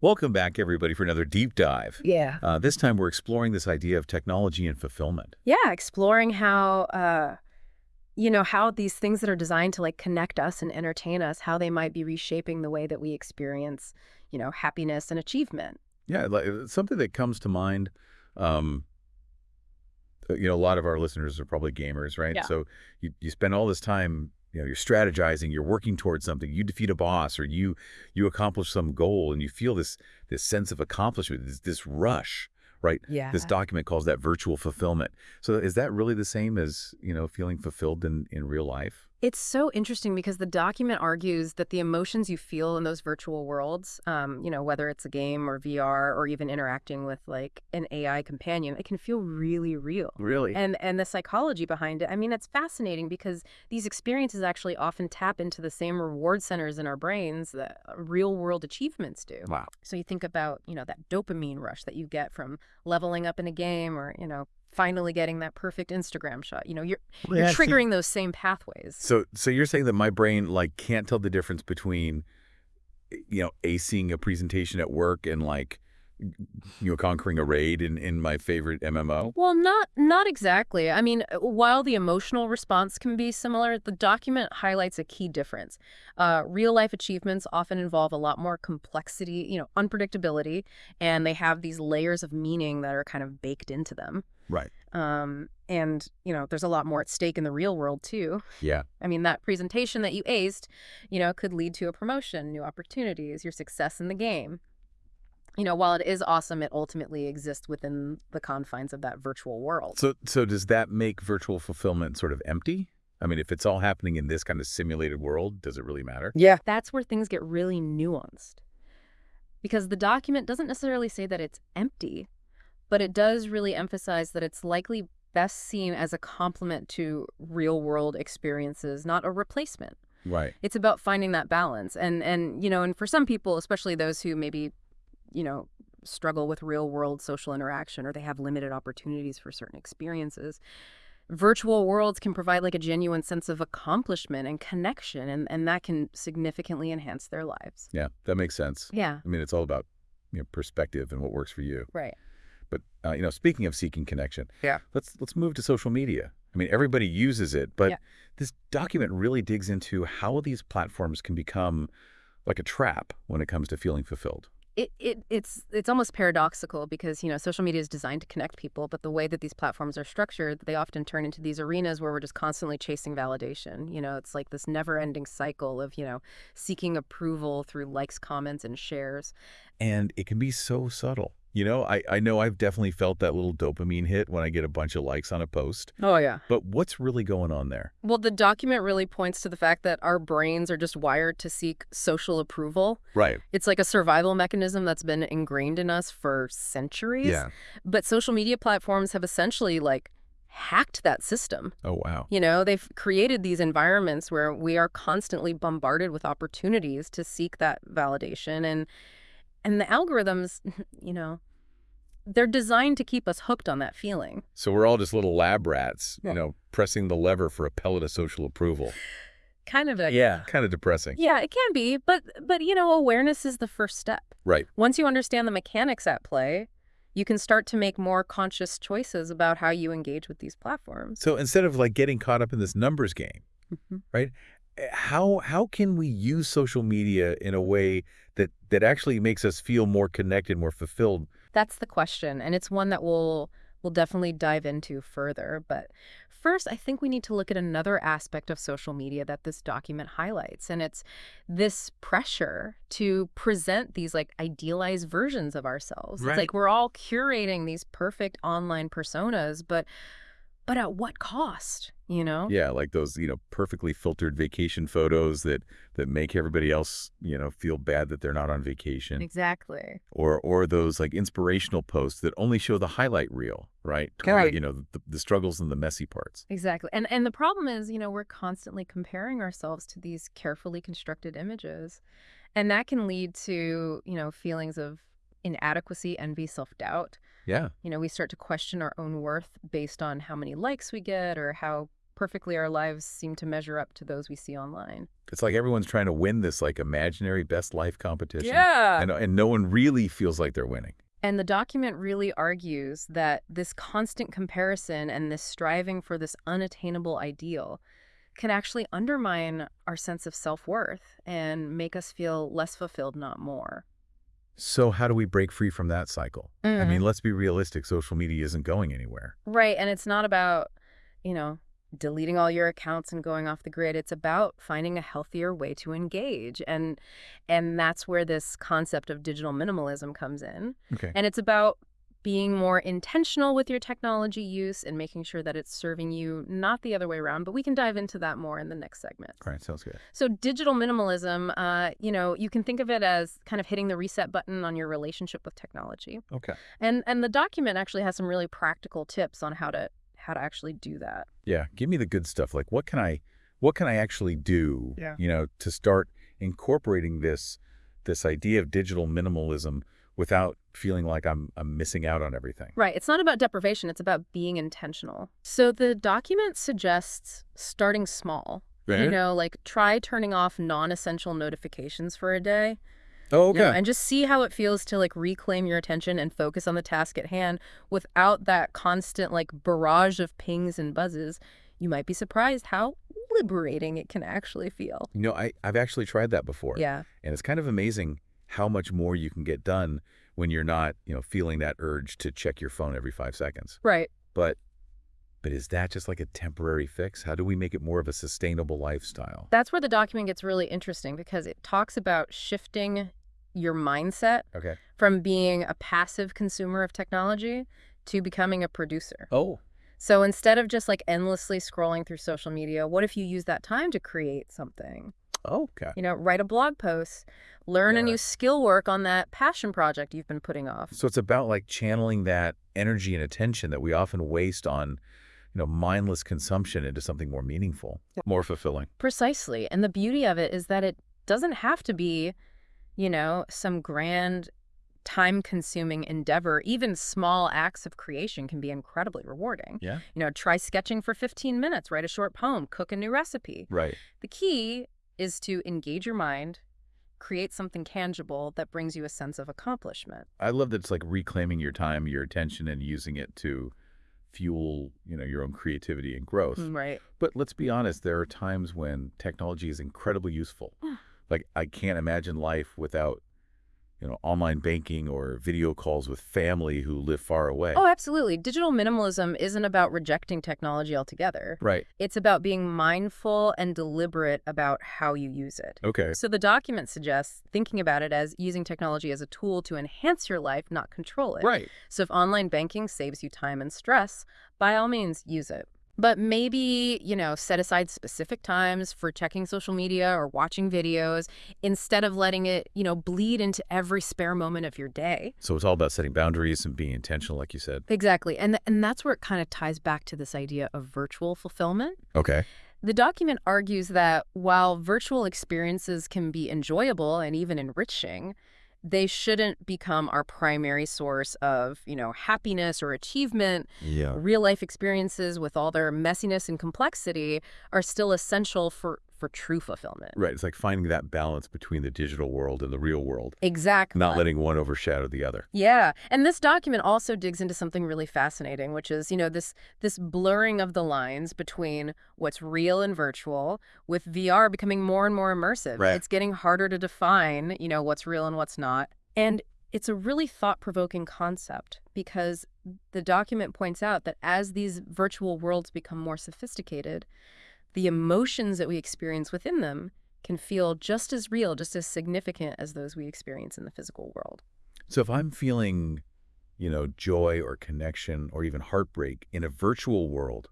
Welcome back, everybody, for another deep dive. Yeah. This time we're exploring this idea of technology and fulfillment. Yeah, exploring how these things that are designed to like connect us and entertain us, how they might be reshaping the way that we experience, happiness and achievement. Yeah, like, something that comes to mind, um, a lot of our listeners are probably gamers, right? Yeah. So you spend all this time, you're strategizing, you're working towards something, you defeat a boss or you accomplish some goal and you feel this sense of accomplishment, this rush, right? This Yeah. document calls that virtual fulfillment. So is that really the same as, feeling fulfilled in real life? It's so interesting because the document argues that the emotions you feel in those virtual worlds, whether it's a game or VR or even interacting with like an AI companion, it can feel really real. Really? And the psychology behind it, I mean, it's fascinating because these experiences actually often tap into the same reward centers in our brains that real world achievements do. Wow. So you think about, that dopamine rush that you get from leveling up in a game or, finally getting that perfect Instagram shot. You're Yeah, triggering those same pathways. So you're saying that my brain like can't tell the difference between acing a presentation at work and like conquering a raid in my favorite MMO? Well, not exactly. I mean, while the emotional response can be similar, the document highlights a key difference. Real life achievements often involve a lot more complexity, unpredictability, and they have these layers of meaning that are kind of baked into them. Right. And there's a lot more at stake in the real world too. Yeah. I mean, that presentation that you aced, could lead to a promotion, new opportunities, your success in the game. While it is awesome, it ultimately exists within the confines of that virtual world. So does that make virtual fulfillment sort of empty? I mean, if it's all happening in this kind of simulated world, does it really matter? Yeah. That's where things get really nuanced. Because the document doesn't necessarily say that it's empty, but it does really emphasize that it's likely best seen as a complement to real-world experiences, not a replacement. Right. It's about finding that balance. And for some people, especially those who maybe struggle with real world social interaction or they have limited opportunities for certain experiences, virtual worlds can provide like a genuine sense of accomplishment and connection, and that can significantly enhance their lives. Yeah, that makes sense. Yeah. I mean, it's all about perspective and what works for you. Right. But speaking of seeking connection, Yeah. let's move to social media. I mean, everybody uses it, but Yeah. this document really digs into how these platforms can become like a trap when it comes to feeling fulfilled. It's almost paradoxical because, social media is designed to connect people, but the way that these platforms are structured, they often turn into these arenas where we're just constantly chasing validation. It's like this never-ending cycle of, seeking approval through likes, comments, and shares. And it can be so subtle. I know I've definitely felt that little dopamine hit when I get a bunch of likes on a post. Oh, yeah. But what's really going on there? Well, the document really points to the fact that our brains are just wired to seek social approval. Right. It's like a survival mechanism that's been ingrained in us for centuries. Yeah. But social media platforms have essentially like hacked that system. Oh, wow. They've created these environments where we are constantly bombarded with opportunities to seek that validation. And the algorithms, they're designed to keep us hooked on that feeling. So we're all just little lab rats, Yeah. pressing the lever for a pellet of social approval. Kind of Yeah. Kind of depressing. Yeah, it can be, but awareness is the first step. Right. Once you understand the mechanics at play, you can start to make more conscious choices about how you engage with these platforms. So instead of like getting caught up in this numbers game, Mhm. right? How can we use social media in a way that actually makes us feel more connected, more fulfilled? That's the question, and it's one that we'll definitely dive into further. But first, I think we need to look at another aspect of social media that this document highlights, and it's this pressure to present these like idealized versions of ourselves. Right. It's like we're all curating these perfect online personas, but at what cost, Yeah, like those, perfectly filtered vacation photos that make everybody else, feel bad that they're not on vacation. Exactly. Or those like inspirational posts that only show the highlight reel, right? Right. The struggles and the messy parts. Exactly. And the problem is, we're constantly comparing ourselves to these carefully constructed images. And that can lead to, feelings of inadequacy, envy, self-doubt. Yeah. We start to question our own worth based on how many likes we get or how perfectly our lives seem to measure up to those we see online. It's like everyone's trying to win this like imaginary best life competition. Yeah. And no one really feels like they're winning. And the document really argues that this constant comparison and this striving for this unattainable ideal can actually undermine our sense of self-worth and make us feel less fulfilled, not more. So how do we break free from that cycle? I mean, let's be realistic. Social media isn't going anywhere. Right. And it's not about, you know, deleting all your accounts and going off the grid. It's about finding a healthier way to engage. And that's where this concept of digital minimalism comes in. Okay. And it's about being more intentional with your technology use and making sure that it's serving you, not the other way around. But we can dive into that more in the next segment. All right, sounds good. So digital minimalism, you know, you can think of it as kind of hitting the reset button on your relationship with technology. Okay. And the document actually has some really practical tips on how to actually do that. Yeah, give me the good stuff. Like what can I actually do, Yeah. To start incorporating this idea of digital minimalism without feeling like I'm missing out on everything. Right. It's not about deprivation. It's about being intentional. So the document suggests starting small. Right. You know, like try turning off non-essential notifications for a day. Oh, okay. You know, and just see how it feels to like reclaim your attention and focus on the task at hand without that constant like barrage of pings and buzzes. You might be surprised how liberating it can actually feel. I've actually tried that before. Yeah. And it's kind of amazing how much more you can get done when you're not, feeling that urge to check your phone every 5 seconds. Right. But is that just like a temporary fix? How do we make it more of a sustainable lifestyle? That's where the document gets really interesting because it talks about shifting your mindset Okay. from being a passive consumer of technology to becoming a producer. Oh. So instead of just like endlessly scrolling through social media, what if you use that time to create something? Okay. Write a blog post, learn a new skill, work on that passion project you've been putting off. So it's about like channeling that energy and attention that we often waste on, mindless consumption into something more meaningful, more fulfilling. Precisely. And the beauty of it is that it doesn't have to be, some grand time-consuming endeavor. Even small acts of creation can be incredibly rewarding. Yeah. Try sketching for 15 minutes, write a short poem, cook a new recipe. Right. The key is to engage your mind, create something tangible that brings you a sense of accomplishment. I love that it's like reclaiming your time, your attention, and using it to fuel, your own creativity and growth. Right. But let's be honest, there are times when technology is incredibly useful. Like I can't imagine life without, online banking or video calls with family who live far away. Oh, absolutely. Digital minimalism isn't about rejecting technology altogether. Right. It's about being mindful and deliberate about how you use it. Okay. So the document suggests thinking about it as using technology as a tool to enhance your life, not control it. Right. So if online banking saves you time and stress, by all means, use it. But maybe, set aside specific times for checking social media or watching videos instead of letting it, bleed into every spare moment of your day. So it's all about setting boundaries and being intentional, like you said. Exactly. And that's where it kind of ties back to this idea of virtual fulfillment. Okay. The document argues that while virtual experiences can be enjoyable and even enriching, they shouldn't become our primary source of, happiness or achievement. Yeah. Real life experiences with all their messiness and complexity are still essential for true fulfillment. Right. It's like finding that balance between the digital world and the real world. Exactly. Not letting one overshadow the other. Yeah. And this document also digs into something really fascinating, which is, this blurring of the lines between what's real and virtual, with VR becoming more and more immersive. Right. It's getting harder to define, what's real and what's not. And it's a really thought-provoking concept because the document points out that as these virtual worlds become more sophisticated, the emotions that we experience within them can feel just as real, just as significant as those we experience in the physical world. So if I'm feeling, joy or connection or even heartbreak in a virtual world,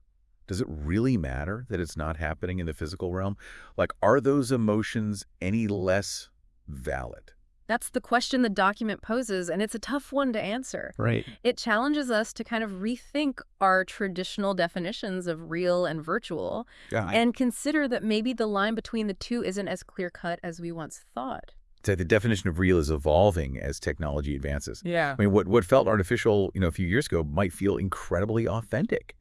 does it really matter that it's not happening in the physical realm? Like, are those emotions any less valid? That's the question the document poses, and it's a tough one to answer. Right. It challenges us to kind of rethink our traditional definitions of real and virtual and consider that maybe the line between the two isn't as clear-cut as we once thought. So the definition of real is evolving as technology advances. Yeah. I mean, what felt artificial, a few years ago might feel incredibly authentic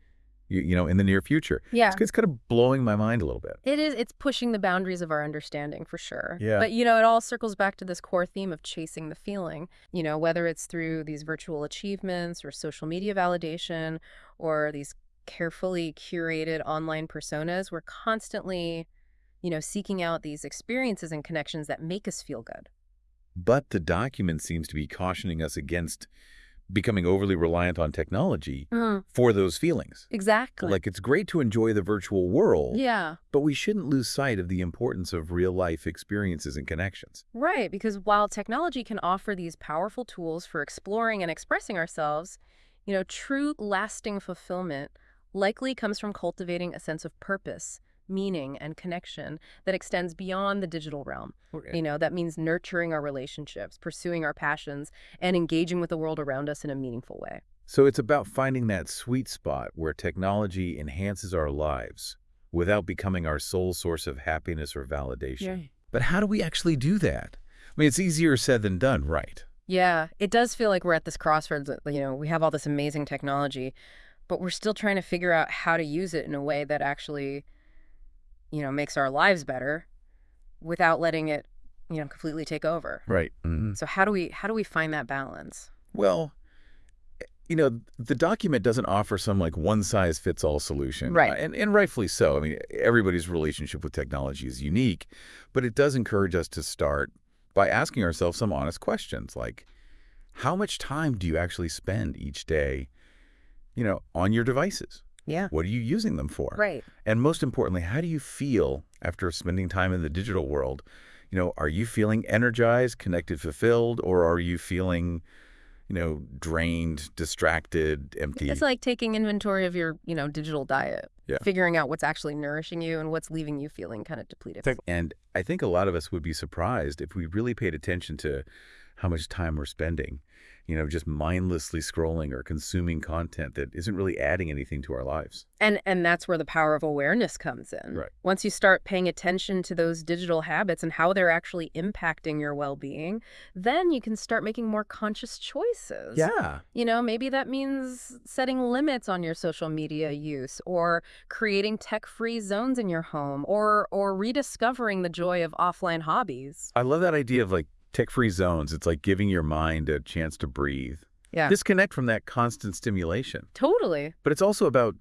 in the near future. Yeah. It's kind of blowing my mind a little bit. It is. It's pushing the boundaries of our understanding for sure. Yeah. But, it all circles back to this core theme of chasing the feeling, whether it's through these virtual achievements or social media validation or these carefully curated online personas. We're constantly, seeking out these experiences and connections that make us feel good. But the document seems to be cautioning us against becoming overly reliant on technology for those feelings. Exactly. Like, it's great to enjoy the virtual world, Yeah. but we shouldn't lose sight of the importance of real-life experiences and connections. Right, because while technology can offer these powerful tools for exploring and expressing ourselves, true lasting fulfillment likely comes from cultivating a sense of purpose, meaning, and connection that extends beyond the digital realm. Okay. That means nurturing our relationships, pursuing our passions, and engaging with the world around us in a meaningful way. So it's about finding that sweet spot where technology enhances our lives without becoming our sole source of happiness or validation. Yeah. But how do we actually do that? I mean, it's easier said than done, right? Yeah, it does feel like we're at this crossroads. We have all this amazing technology, but we're still trying to figure out how to use it in a way that actually makes our lives better without letting it, completely take over. Right. So how do we find that balance? Well, the document doesn't offer some like one-size-fits-all solution. Right. And rightfully so. I mean, everybody's relationship with technology is unique, but it does encourage us to start by asking ourselves some honest questions like, how much time do you actually spend each day, on your devices? Yeah. What are you using them for? Right. And most importantly, how do you feel after spending time in the digital world? Are you feeling energized, connected, fulfilled, or are you feeling, drained, distracted, empty? It's like taking inventory of your, digital diet. Yeah. Figuring out what's actually nourishing you and what's leaving you feeling kind of depleted. And I think a lot of us would be surprised if we really paid attention to how much time we're spending, just mindlessly scrolling or consuming content that isn't really adding anything to our lives. And that's where the power of awareness comes in. Right. Once you start paying attention to those digital habits and how they're actually impacting your well-being, then you can start making more conscious choices. Yeah. Maybe that means setting limits on your social media use or creating tech-free zones in your home or rediscovering the joy of offline hobbies. I love that idea of like tech-free zones. It's like giving your mind a chance to breathe. Yeah. Disconnect from that constant stimulation. Totally. But it's also about,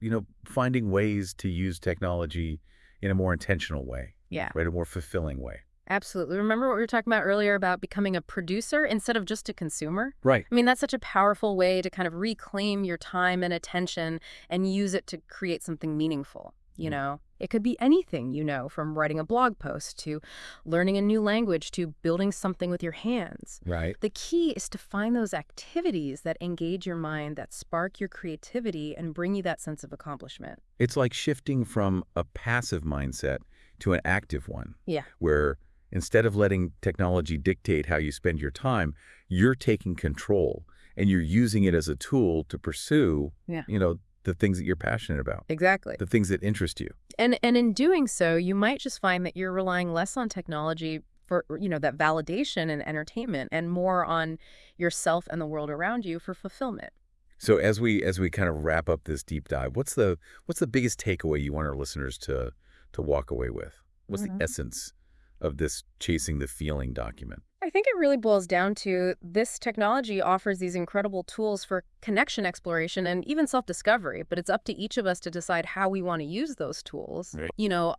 finding ways to use technology in a more intentional way. Yeah. Right? A more fulfilling way. Absolutely. Remember what we were talking about earlier about becoming a producer instead of just a consumer? Right. I mean, that's such a powerful way to kind of reclaim your time and attention and use it to create something meaningful. It could be anything, from writing a blog post to learning a new language to building something with your hands. Right. The key is to find those activities that engage your mind, that spark your creativity and bring you that sense of accomplishment. It's like shifting from a passive mindset to an active one. Yeah. Where instead of letting technology dictate how you spend your time, you're taking control and you're using it as a tool to pursue, the things that you're passionate about. Exactly. The things that interest you. And in doing so, you might just find that you're relying less on technology for, that validation and entertainment and more on yourself and the world around you for fulfillment. So as we kind of wrap up this deep dive, what's the biggest takeaway you want our listeners to walk away with? What's the essence of this Chasing the Feeling document? I think it really boils down to this technology offers these incredible tools for connection exploration and even self-discovery, but it's up to each of us to decide how we want to use those tools. Right.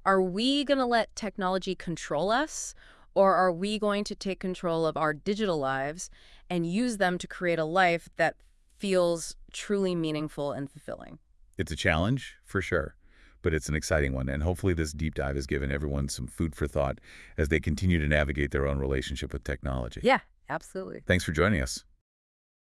Are we going to let technology control us, or are we going to take control of our digital lives and use them to create a life that feels truly meaningful and fulfilling? It's a challenge, for sure, but it's an exciting one. And hopefully this deep dive has given everyone some food for thought as they continue to navigate their own relationship with technology. Yeah, absolutely. Thanks for joining us.